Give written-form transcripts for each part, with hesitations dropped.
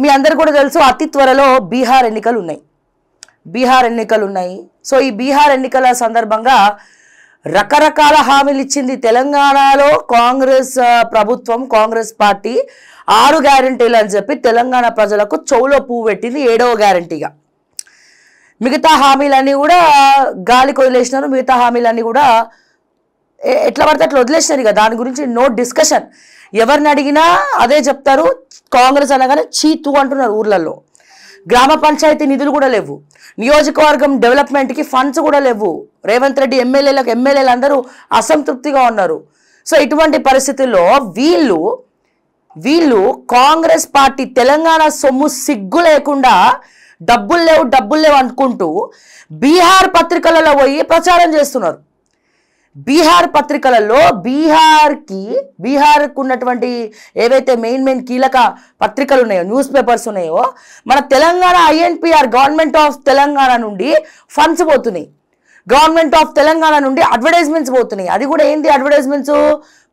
మీ అందరు కూడా తెలుసు అతి త్వరలో బీహార్ ఎన్నికలు ఉన్నాయి. సో ఈ బీహార్ ఎన్నికల సందర్భంగా రకరకాల హామీలు ఇచ్చింది తెలంగాణలో కాంగ్రెస్ ప్రభుత్వం, కాంగ్రెస్ పార్టీ. 6 గ్యారెంటీలు అని చెప్పి తెలంగాణ ప్రజలకు చెవులో పువ్వు పెట్టింది 7వ గ్యారెంటీగా. మిగతా హామీలన్నీ కూడా గాలికి వదిలేసినారు. మిగతా హామీలన్నీ కూడా ఎట్లా పడితే అట్లా వదిలేసినారు. ఇక దాని గురించి నో డిస్కషన్. ఎవరిని అడిగినా అదే చెప్తారు. కాంగ్రెస్ అనగానే చీతు అంటున్నారు ఊర్లలో. గ్రామ పంచాయతీ నిధులు కూడా లేవు. నియోజకవర్గం డెవలప్మెంట్కి ఫండ్స్ కూడా లేవు. రేవంత్ రెడ్డి ఎమ్మెల్యేలు అందరూ అసంతృప్తిగా ఉన్నారు. సో ఇటువంటి పరిస్థితుల్లో వీళ్ళు కాంగ్రెస్ పార్టీ తెలంగాణ సొమ్ము సిగ్గు లేకుండా డబ్బులు లేవు అనుకుంటూ బీహార్ పత్రికలలో పోయి ప్రచారం చేస్తున్నారు. బీహార్ పత్రికలలో బీహార్కు ఉన్నటువంటి ఏవైతే మెయిన్ కీలక పత్రికలు ఉన్నాయో, న్యూస్ పేపర్స్ ఉన్నాయో, మన Telangana INPR government of Telangana నుండి ఫండ్స్ పోతున్నాయి. గవర్నమెంట్ ఆఫ్ తెలంగాణ నుండి అడ్వర్టైజ్మెంట్స్ పోతున్నాయి. అది కూడా ఏంటి అడ్వర్టైజ్మెంట్స్?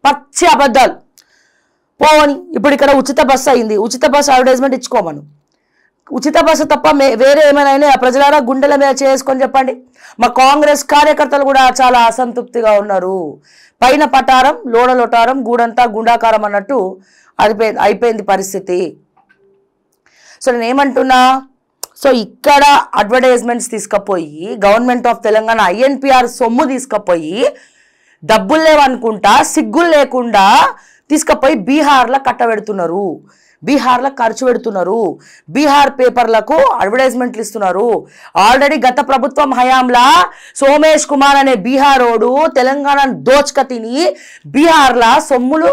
పచ్చి అబద్ధాలు. పోవని ఇప్పుడు ఇక్కడ ఉచిత బస్సు అయింది. ఉచిత బస్సు అడ్వర్టైజ్మెంట్ ఇచ్చుకోమను. ఉచిత బస్సు తప్ప వేరే ఏమైనా ప్రజలారా గుండెల మీద చేసుకొని చెప్పండి. మా కాంగ్రెస్ కార్యకర్తలు కూడా చాలా అసంతృప్తిగా ఉన్నారు. పైన పటారం, లోడ లొటారం, గూడంతా గుండాకారం అన్నట్టు అయిపోయింది పరిస్థితి. సో నేను ఏమంటున్నా, సో ఇక్కడ అడ్వర్టైజ్మెంట్స్ తీసుకుపోయి గవర్నమెంట్ ఆఫ్ తెలంగాణ INPR సొమ్ము తీసుకుపోయి డబ్బులు లేవనుకుంటా సిగ్గులు లేకుండా తీసుకుపోయి బీహార్లో కట్టబెడుతున్నారు. బీహార్లో ఖర్చు పెడుతున్నారు. బీహార్ పేపర్లకు అడ్వర్టైజ్మెంట్లు ఇస్తున్నారు. ఆల్రెడీ గత ప్రభుత్వం హయాంలా సోమేష్ కుమార్ అనే బీహారోడు తెలంగాణను దోచుక తిని బీహార్లా సొమ్ములు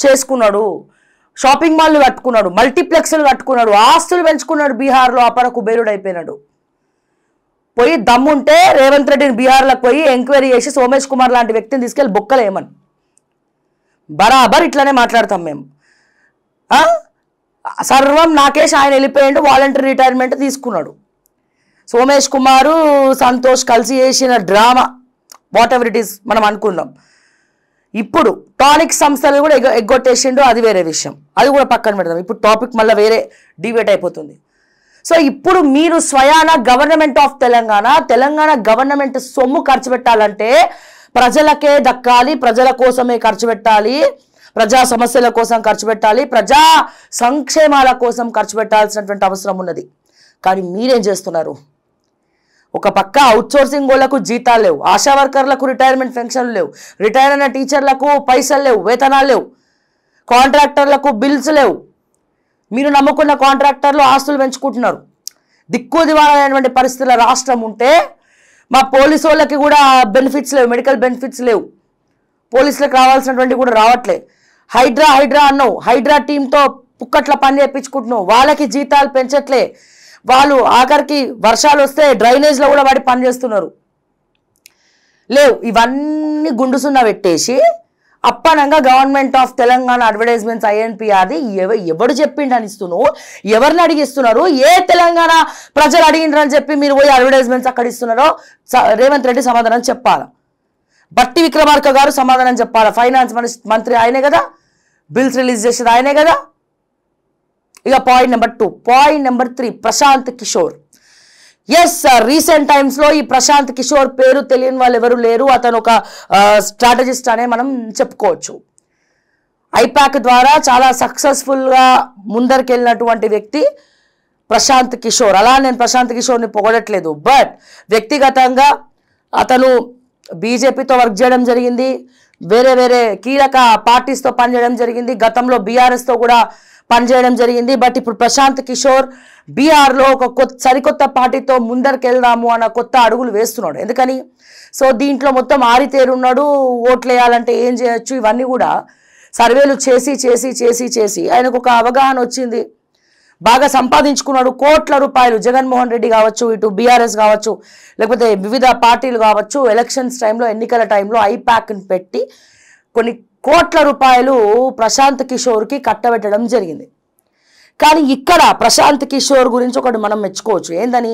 చేసుకున్నాడు. షాపింగ్ మాల్లు కట్టుకున్నాడు, మల్టీప్లెక్స్లు కట్టుకున్నాడు, ఆస్తులు పెంచుకున్నాడు. బీహార్లో అపర కుబేరుడు అయిపోయినాడు. పోయి దమ్ముంటే రేవంత్ రెడ్డిని బీహార్లకు పోయి ఎంక్వైరీ చేసి సోమేష్ కుమార్ లాంటి వ్యక్తిని తీసుకెళ్ళి బొక్కలేమని బరాబర్ ఇట్లానే మాట్లాడతాం మేము. సర్వం నాకేసి ఆయన వెళ్ళిపోయిండు, వాలంటరీ రిటైర్మెంట్ తీసుకున్నాడు. సోమేష్ కుమారు సంతోష్ కలిసి చేసిన drama what ever it is మనం అనుకుందాం. ఇప్పుడు టానిక్ సంస్థలు కూడా ఎగ్గొట్టేసిండు, అది వేరే విషయం. అది కూడా పక్కన పెడదాం. ఇప్పుడు టాపిక్ మళ్ళీ వేరే డిబేట్ అయిపోతుంది. సో ఇప్పుడు మీరు స్వయాన గవర్నమెంట్ ఆఫ్ తెలంగాణ గవర్నమెంట్ సొమ్ము ఖర్చు పెట్టాలంటే ప్రజలకే దక్కాలి, ప్రజల కోసమే ఖర్చు పెట్టాలి, ప్రజా సమస్యల కోసం ఖర్చు పెట్టాలి, ప్రజా సంక్షేమాల కోసం ఖర్చు పెట్టాల్సినటువంటి అవసరం ఉన్నది. కానీ మీరేం చేస్తున్నారు? ఒక పక్క అవుట్సోర్సింగ్ వాళ్ళకు జీతాలు లేవు, ఆశా వర్కర్లకు రిటైర్మెంట్ పెన్షన్లు లేవు, రిటైర్ అయిన టీచర్లకు పైసలు లేవు, వేతనాలు లేవు, కాంట్రాక్టర్లకు బిల్స్ లేవు. మీరు నమ్ముకున్న కాంట్రాక్టర్లు ఆస్తులు పెంచుకుంటున్నారు. దిక్కు దివాలైనటువంటి పరిస్థితుల రాష్ట్రం ఉంటే మా పోలీసు వాళ్ళకి కూడా బెనిఫిట్స్ లేవు, మెడికల్ బెనిఫిట్స్ లేవు, పోలీసులకు రావాల్సినటువంటి కూడా రావట్లే. హైడ్రా అన్నావు, హైడ్రా టీంతో పుక్కట్ల పని చేయించుకుంటున్నావు, వాళ్ళకి జీతాలు పెంచట్లే. వాళ్ళు ఆఖరికి వర్షాలు వస్తే డ్రైనేజ్లో కూడా వాడి పని చేస్తున్నారు. లేవు. ఇవన్నీ గుండుసున్న పెట్టేసి అప్పనంగా గవర్నమెంట్ ఆఫ్ తెలంగాణ అడ్వర్టైజ్మెంట్స్ INPRది ఎవడు చెప్పిండని ఇస్తున్నావు, ఎవరిని అడిగిస్తున్నారు, ఏ తెలంగాణ ప్రజలు అడిగిండ్రని చెప్పి మీరు పోయి అడ్వర్టైజ్మెంట్స్ అక్కడ ఇస్తున్నారో రేవంత్ రెడ్డి సమాధానం చెప్పాలి. బట్టి విక్రమార్క గారు సమాధానం చెప్పాలి. ఫైనాన్స్ మంత్రి ఆయనే కదా, బిల్స్ రిలీజ్ చేసేది ఆయనే కదా. ఇక point number 2. Point number 3, Prashant Kishor. Yes sir, recent టైమ్స్లో ఈ ప్రశాంత్ కిషోర్ పేరు తెలియని వాళ్ళు ఎవరు లేరు. అతను ఒక స్ట్రాటజిస్ట్ అనే మనం చెప్పుకోవచ్చు. ఐపాక్ ద్వారా చాలా సక్సెస్ఫుల్గా ముందరికెళ్ళినటువంటి వ్యక్తి ప్రశాంత్ కిషోర్. అలా నేను ప్రశాంత్ కిషోర్ని పొగడట్లేదు, బట్ వ్యక్తిగతంగా అతను బీజేపీతో వర్క్ చేయడం జరిగింది, వేరే కీలక పార్టీస్తో పనిచేయడం జరిగింది, గతంలో బీఆర్ఎస్తో కూడా పనిచేయడం జరిగింది. బట్ ఇప్పుడు ప్రశాంత్ కిషోర్ బీహార్లో ఒక సరికొత్త పార్టీతో ముందరికెళ్దాము అన్న కొత్త అడుగులు వేస్తున్నాడు. ఎందుకని? సో దీంట్లో మొత్తం ఆరితేరున్నాడు. ఓట్లు వేయాలంటే ఏం చేయొచ్చు, ఇవన్నీ కూడా సర్వేలు చేసి ఆయనకు ఒక అవగాహన వచ్చింది. బాగా సంపాదించుకున్నాడు. కోట్ల రూపాయలు జగన్మోహన్ రెడ్డి కావచ్చు, ఇటు బీఆర్ఎస్ కావచ్చు, లేకపోతే వివిధ పార్టీలు కావచ్చు, ఎలక్షన్స్ టైంలో, ఎన్నికల టైంలో ఐపాక్ని పెట్టి కొన్ని కోట్ల రూపాయలు ప్రశాంత్ కిషోర్కి కట్టబెట్టడం జరిగింది. కానీ ఇక్కడ ప్రశాంత్ కిషోర్ గురించి ఒకటి మనం మెచ్చుకోవచ్చు. ఏందని?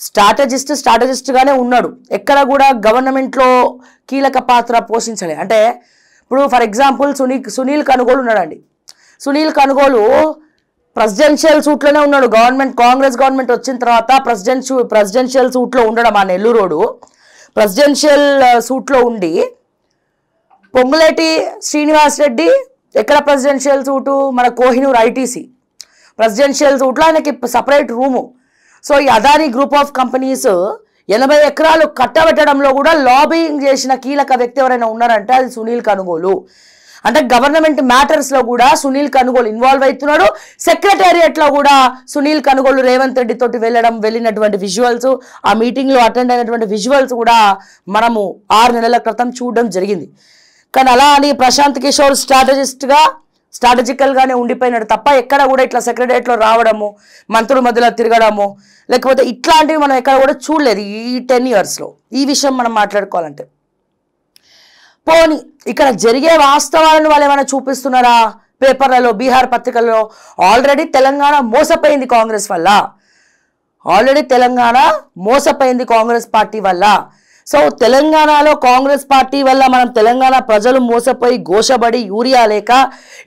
స్ట్రాటజిస్ట్గానే ఉన్నాడు. ఎక్కడ కూడా గవర్నమెంట్లో కీలక పాత్ర పోషించలే. అంటే ఇప్పుడు ఫర్ ఎగ్జాంపుల్ సునీల్ కనుగోలు ఉన్నాడండి. సునీల్ కనుగోలు ప్రెసిడెన్షియల్ సూట్లోనే ఉన్నాడు. కాంగ్రెస్ గవర్నమెంట్ వచ్చిన తర్వాత ప్రెసిడెన్షియల్ సూట్లో ఉండడం ఆ నెల్లూరోడు ప్రెసిడెన్షియల్ సూట్లో ఉండి పొంగులేటి శ్రీనివాస్ రెడ్డి ఎక్కడ ప్రెసిడెన్షియల్ సూటు మన కోహినూర్ ఐటీసీ ప్రెసిడెన్షియల్ సూట్లో ఆయనకి సపరేట్ రూము. సో ఈ అదానీ గ్రూప్ ఆఫ్ కంపెనీస్ 80 ఎకరాలు కట్టబెట్టడంలో కూడా లాబింగ్ చేసిన కీలక వ్యక్తి ఎవరైనా ఉన్నారంటే అది సునీల్ కనుగోలు. అంటే గవర్నమెంట్ మ్యాటర్స్లో కూడా సునీల్ కనుగోలు ఇన్వాల్వ్ అవుతున్నాడు. సెక్రటేరియట్లో కూడా సునీల్ కనుగోలు రేవంత్ రెడ్డి తోటి వెళ్ళినటువంటి విజువల్స్, ఆ మీటింగ్లో అటెండ్ అయినటువంటి విజువల్స్ కూడా మనము 6 నెలల క్రితం చూడడం జరిగింది. కానీ అలా అని ప్రశాంత్ కిషోర్ స్ట్రాటజికల్గానే ఉండిపోయినాడు తప్ప ఎక్కడ కూడా ఇట్లా సెక్రటేరియట్లో రావడము, మంత్రుల మధ్యలో తిరగడము, లేకపోతే ఇట్లాంటివి మనం ఎక్కడ కూడా చూడలేదు ఈ 10 yearsలో. ఈ విషయం మనం మాట్లాడుకోవాలంటే పోనీ ఇక్కడ జరిగే వాస్తవాలను వాళ్ళు ఏమైనా చూపిస్తున్నారా పేపర్లలో, బీహార్ పత్రికల్లో? ఆల్రెడీ తెలంగాణ మోసపోయింది కాంగ్రెస్ వల్ల, కాంగ్రెస్ పార్టీ వల్ల. సో తెలంగాణలో కాంగ్రెస్ పార్టీ వల్ల మనం తెలంగాణ ప్రజలు మోసపోయి ఘోషబడి యూరియా లేక,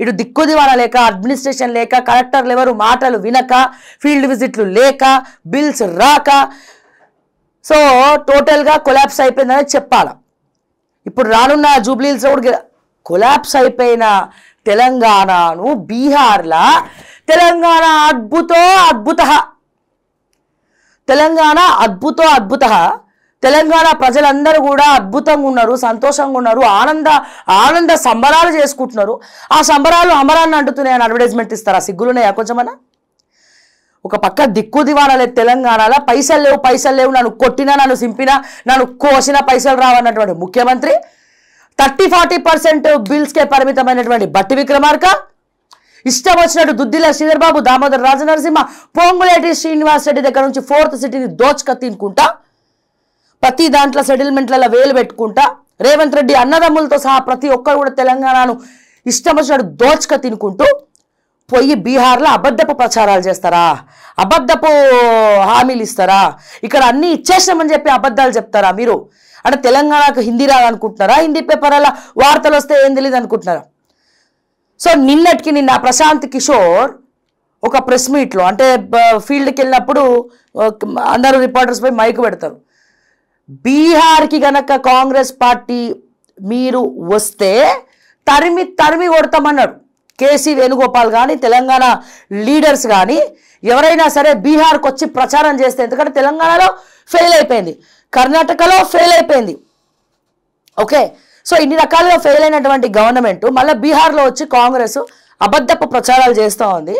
ఇటు దిక్కుదివాన లేక, అడ్మినిస్ట్రేషన్ లేక, కలెక్టర్లు ఎవరు మాటలు వినక, ఫీల్డ్ విజిట్లు లేక, బిల్స్ రాక, సో టోటల్గా కొలాప్స్ అయిపోయిందని చెప్పాలి. ఇప్పుడు రానున్న జూబ్లీహిల్స్ కూడా కొలాప్స్ అయిపోయిన తెలంగాణను బీహార్లా తెలంగాణ అద్భుత తెలంగాణ ప్రజలందరూ కూడా అద్భుతంగా ఉన్నారు, సంతోషంగా ఉన్నారు, ఆనంద సంబరాలు చేసుకుంటున్నారు. ఆ సంబరాలు అమరాన్ని అంటున్నాయని అడ్వర్టైజ్మెంట్ ఇస్తారా? సిగ్గులున్నాయా కొంచెమన్నా? ఒక పక్క దిక్కు దివాణాలే తెలంగాణలో, పైసలు లేవు, నన్ను కొట్టినా, నన్ను సింపినా, నన్ను కోసిన పైసలు రావన్నటువంటి ముఖ్యమంత్రి, 30-40% బిల్స్కే పరిమితమైనటువంటి బట్టి విక్రమార్క, ఇష్టం వచ్చినట్టు దుద్దిల శ్రీధర్ బాబు, దామోదర్ రాజనరసింహ, పొంగులేటి శ్రీనివాస్ రెడ్డి దగ్గర నుంచి 4th సిటీని దోచుక తినుకుంటా, ప్రతి దాంట్లో సెటిల్మెంట్లలో వేలు పెట్టుకుంటా, రేవంత్ రెడ్డి అన్నదమ్ములతో సహా ప్రతి ఒక్కరు కూడా తెలంగాణను ఇష్టం వచ్చినట్టు దోచుక తినుకుంటూ పోయి బీహార్లో అబద్ధపు ప్రచారాలు చేస్తారా? అబద్ధపు హామీలు ఇస్తారా? ఇక్కడ అన్నీ ఇచ్చేసామని చెప్పి అబద్ధాలు చెప్తారా మీరు? అంటే తెలంగాణకు హిందీ రాదనుకుంటున్నారా? హిందీ పేపర్ల వార్తలు వస్తే ఏం తెలియదు అనుకుంటున్నారా? సో నిన్న ప్రశాంత్ కిషోర్ ఒక ప్రెస్ మీట్లో, అంటే ఫీల్డ్కి వెళ్ళినప్పుడు అందరూ రిపోర్టర్స్ పై మైక్ పెడతారు, బీహార్కి గనక కాంగ్రెస్ పార్టీ మీరు వస్తే తరిమి కొడతామన్నాడు. కేసీ వేణుగోపాల్ కానీ, తెలంగాణ లీడర్స్ కానీ ఎవరైనా సరే బీహార్కి వచ్చి ప్రచారం చేస్తే, ఎందుకంటే తెలంగాణలో ఫెయిల్ అయిపోయింది, కర్ణాటకలో ఫెయిల్ అయిపోయింది, ఓకే. సో ఇన్ని రకాలుగా ఫెయిల్ అయినటువంటి గవర్నమెంట్ మళ్ళీ బీహార్లో వచ్చి కాంగ్రెస్ అబద్ధపు ప్రచారాలు చేస్తూ ఉంది.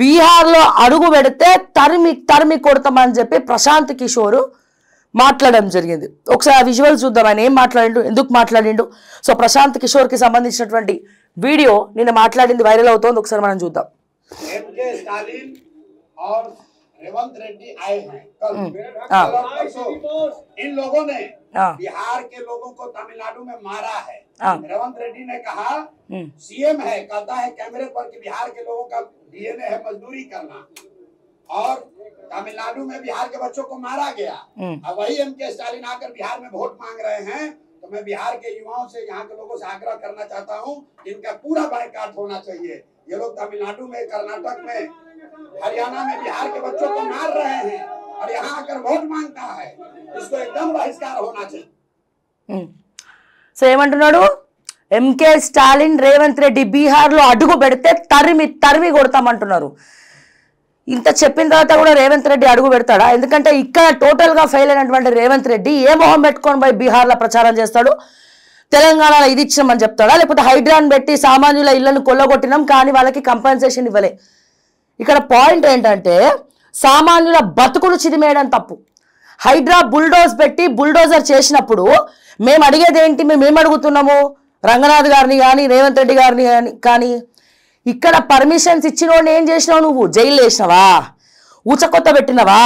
బీహార్లో అడుగు పెడితే తరిమి కొడతామని చెప్పి ప్రశాంత్ కిషోర్ మాట్లాడడం జరిగింది. ఒకసారి ఆ విజువల్ చూద్దాం, ఆయన ఏం మాట్లాడిండు, ఎందుకు మాట్లాడిండు. సో ప్రశాంత్ కిషోర్కి సంబంధించినటువంటి वीडियो निन्ने माట్లాడింది వైరल అవుతోంది, ఒకసారి మనం చూద్దాం. एमके स्टालिन और रेवंत रेड्डी आए हैं कल। इन लोगों ने बिहार के लोगों को तमिलनाडु में मारा है। रेवंत रेड्डी ने कहा सीएम है, कहता है कैमरे पर कि बिहार के लोगों का डीएनए है मजदूरी करना, और तमिलनाडु में बिहार के बच्चों को मारा गया। अब वही एमके स्टालिन आकर बिहार में वोट मांग रहे हैं। तो मैं बिहार के युवाओं से, यहाँ के लोगों से आग्रह करना चाहता हूँ, इनका पूरा बायकॉट होना चाहिए। ये लोग तमिलनाडु में, कर्नाटक में, हरियाणा में बिहार के बच्चों को मार रहे हैं और यहाँ आकर वोट मांगता है, इसको एकदम बहिष्कार होना चाहिए। సో ఏమంటున్నాడు, ఎంకే స్టాలిన్ రేవంత్ రెడ్డి బీహార్లో అడుగు పెడితే తరిమి కొడతామంటున్నారు. ఇంత చెప్పిన తర్వాత కూడా రేవంత్ రెడ్డి అడుగు పెడతాడా? ఎందుకంటే ఇక్కడ టోటల్గా ఫెయిల్ అయినటువంటి రేవంత్ రెడ్డి ఏ మొహం పెట్టుకొని పోయి బీహార్లో ప్రచారం చేస్తాడు? తెలంగాణలో ఇది ఇచ్చినామని చెప్తాడా? లేకపోతే హైడ్రాన్ పెట్టి సామాన్యుల ఇళ్లను కొల్లగొట్టినాం కానీ వాళ్ళకి కంపెన్సేషన్ ఇవ్వలే. ఇక్కడ పాయింట్ ఏంటంటే సామాన్యుల బతుకులు చిదిమేయడం తప్పు. హైడ్రా బుల్డోజర్ చేసినప్పుడు మేము అడిగేది ఏంటి? మేము అడుగుతున్నాము రంగనాథ్ గారిని కానీ, రేవంత్ రెడ్డి గారిని కానీ, ఇక్కడ పర్మిషన్స్ ఇచ్చినోడిని ఏం చేసినావు? నువ్వు జైలు వేసినావా? ఊచకొత్త పెట్టినవా?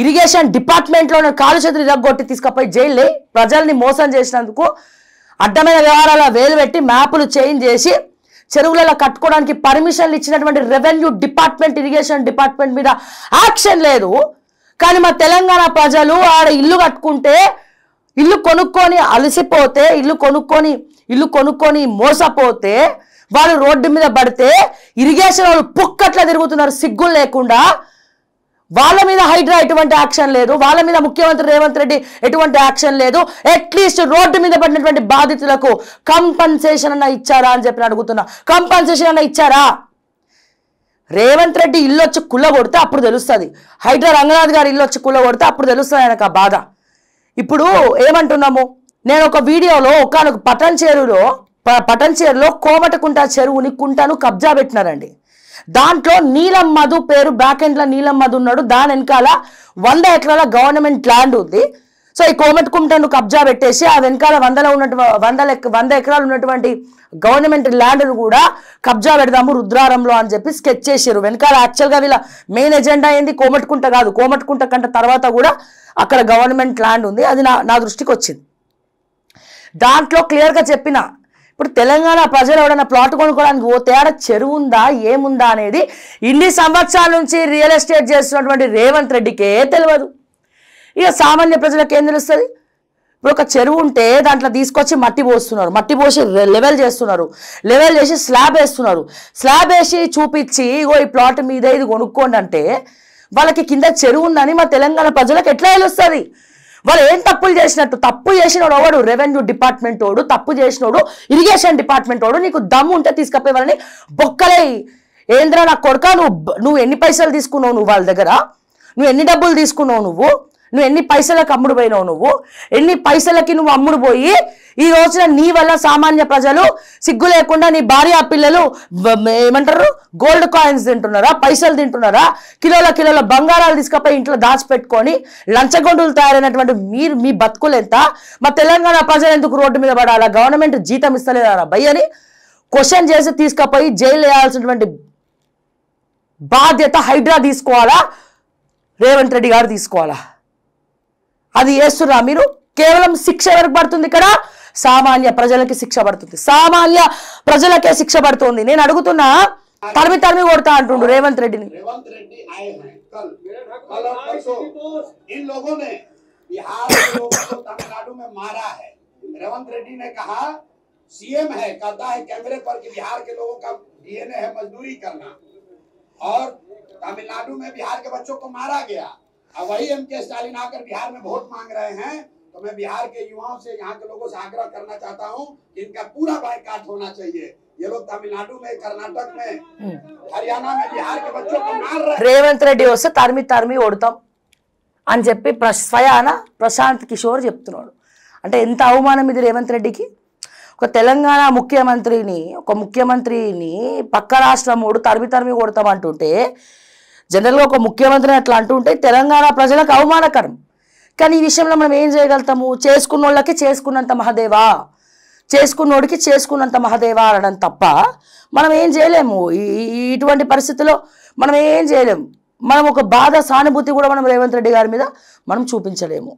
ఇరిగేషన్ డిపార్ట్మెంట్లో కాలు చేతులు ఇరగొట్టి తీసుకుపోయి జైలు ప్రజల్ని మోసం చేసినందుకు అడ్డమైన వ్యవహారాల వేలు పెట్టి మ్యాపులు చేంజ్ చేసి చెరువులలో కట్టుకోవడానికి పర్మిషన్లు ఇచ్చినటువంటి రెవెన్యూ డిపార్ట్మెంట్, ఇరిగేషన్ డిపార్ట్మెంట్ మీద యాక్షన్ లేదు. కానీ మా తెలంగాణ ప్రజలు ఆడ ఇల్లు కట్టుకుంటే, ఇల్లు కొనుక్కొని అలసిపోతే, ఇల్లు కొనుక్కొని మోసపోతే వాళ్ళు రోడ్డు మీద పడితే ఇరిగేషన్ వాళ్ళు పుక్కట్లా తిరుగుతున్నారు సిగ్గులు లేకుండా. వాళ్ళ మీద హైడ్రా ఎటువంటి యాక్షన్ లేదు, వాళ్ళ మీద ముఖ్యమంత్రి రేవంత్ రెడ్డి ఎటువంటి యాక్షన్ లేదు. అట్లీస్ట్ రోడ్డు మీద పడినటువంటి బాధితులకు కంపన్సేషన్ అన్న ఇచ్చారా అని చెప్పి అడుగుతున్నా. కంపన్సేషన్ అన్న ఇచ్చారా? రేవంత్ రెడ్డి ఇల్లు వచ్చి కుళ్ళ కొడితే అప్పుడు తెలుస్తుంది, హైడ్రా రంగనాథ్ గారు ఇల్లు వచ్చి కుళ్ళ కొడితే అప్పుడు తెలుస్తుంది ఆయనకు ఆ బాధ. ఇప్పుడు ఏమంటున్నాము, నేను ఒక వీడియోలో ఒకనొక పటంచేరులో కోమటకుంట చెరువుని కుంటను కబ్జా పెట్టినారండి. దాంట్లో నీలం మధు పేరు బ్యాక్ ఎండ్లో నీలం మధు ఉన్నాడు. దాని వెనకాల 100 ఎకరాల గవర్నమెంట్ ల్యాండ్ ఉంది. సో ఈ కోమటకుంటను కబ్జా పెట్టేసి ఆ వెనకాల 100 ఎకరాలు ఉన్నటువంటి గవర్నమెంట్ ల్యాండ్ను కూడా కబ్జా పెడదాము రుద్రారంలో అని చెప్పి స్కెచ్ చేశారు. వెనకాల యాక్చువల్గా వీళ్ళ మెయిన్ ఎజెండా ఏంది, కోమటకుంట కాదు, కోమటకుంట కంటే తర్వాత కూడా అక్కడ గవర్నమెంట్ ల్యాండ్ ఉంది. అది నా దృష్టికి వచ్చింది. దాంట్లో క్లియర్గా చెప్పిన, ఇప్పుడు తెలంగాణ ప్రజలు ఎవరైనా ప్లాట్ కొనుక్కోవడానికి పోతే ఆడ చెరువు ఉందా ఏముందా అనేది ఇన్ని సంవత్సరాల నుంచి రియల్ ఎస్టేట్ చేస్తున్నటువంటి రేవంత్ రెడ్డికే తెలియదు. ఇక సామాన్య ప్రజలకు ఏం తెలుస్తుంది? ఇప్పుడు ఒక చెరువు ఉంటే దాంట్లో తీసుకొచ్చి మట్టి పోస్తున్నారు, మట్టి పోసి లెవెల్ చేస్తున్నారు, లెవెల్ చేసి స్లాబ్ వేస్తున్నారు, స్లాబ్ వేసి చూపించి ఇగో ఈ ప్లాట్ మీద ఇది కొనుక్కోండి అంటే వాళ్ళకి కింద చెరువు ఉందని మా తెలంగాణ ప్రజలకు ఎట్లా తెలుస్తుంది? వాళ్ళు ఏం తప్పులు చేసినట్టు? తప్పు చేసినోడు ఎవడు? రెవెన్యూ డిపార్ట్మెంట్ వాడు, తప్పు చేసినోడు ఇరిగేషన్ డిపార్ట్మెంట్ వాడు. నీకు దమ్ము ఉంటే తీసుకపోయి వాళ్ళని బొక్కలే. ఏంద్రా నా కొడుక, నువ్వు ఎన్ని పైసలు తీసుకున్నావు, నువ్వు వాళ్ళ దగ్గర నువ్వు ఎన్ని డబ్బులు తీసుకున్నావు, నువ్వు ఎన్ని పైసలకు అమ్ముడు పోయినావు, నువ్వు ఎన్ని పైసలకి నువ్వు అమ్ముడు పోయి ఈ రోజున నీ వల్ల సామాన్య ప్రజలు సిగ్గు లేకుండా నీ భార్య పిల్లలు ఏమంటారు గోల్డ్ కాయిన్స్ తింటున్నారా, పైసలు తింటున్నారా, కిలోల బంగారాలు తీసుకపోయి ఇంట్లో దాచిపెట్టుకొని లంచగొండులు తయారైనటువంటి మీ బతుకులు ఎంత? మా తెలంగాణ ప్రజలు ఎందుకు రోడ్డు మీద పడాలా? గవర్నమెంట్ జీతం ఇస్తలేదా భయ్ అని క్వశ్చన్ చేసి తీసుకపోయి జైలు వేయాల్సినటువంటి బాధ్యత హైడ్రా తీసుకోవాలా, రేవంత్ రెడ్డి గారు తీసుకోవాలా? అది చేస్తున్నా మీరు? కేవలం శిక్ష ఎవరికి పడుతుంది? ఇక్కడ సామాన్య ప్రజలకి శిక్ష పడుతుంది, సామాన్య ప్రజలకే శిక్ష పడుతుంది. నేను అడుగుతున్నా, తరిమి కొడతా అంటుండు రేవంత్ రెడ్డిని. रेवंत रेड्डी आए हैं कल और परसों इन लोगों ने बिहार के लोगों को तमिलनाडु में मारा है। रेवंत रेड्डी ने कहा, सीएम है, कहता है कैमरे पर कि बिहार के लोगों का डीएनए है मजदूरी करना, और तमिलनाडु में बिहार के बच्चों को मारा गया। अब वही एमके स्टालिन आकर बिहार में वोट मांग रहे हैं। तो मैं बिहार के युवाओं से, यहाँ के लोगों से आग्रह करना चाहता हूँ कि इनका पूरा बायकाट होना चाहिए। ये लोग तमिलनाडु में, कर्नाटक में, हरियाणा में बिहार के बच्चों को मार रहे हैं। రేవంత్ రెడ్డి వస్తే తరిమి కొడతాం అని చెప్పి స్వయాన ప్రశాంత్ కిషోర్ చెప్తున్నాడు. అంటే ఎంత అవమానం ఇది రేవంత్ రెడ్డికి. ఒక తెలంగాణ ముఖ్యమంత్రిని పక్క రాష్ట్రముడు తరిమి కొడతామంటుంటే, జనరల్గా ఒక ముఖ్యమంత్రిని అట్లా అంటుంటే తెలంగాణ ప్రజలకు అవమానకరం. కానీ ఈ విషయంలో మనం ఏం చేయగలుగుతాము? చేసుకున్న వాళ్ళకి చేసుకున్నంత మహదేవా అనడం తప్ప మనం ఏం చేయలేము. ఇటువంటి పరిస్థితుల్లో మనం ఏం చేయలేము. మనం ఒక బాధ సానుభూతి కూడా మనం రేవంత్ రెడ్డి గారి మీద మనం చూపించలేము.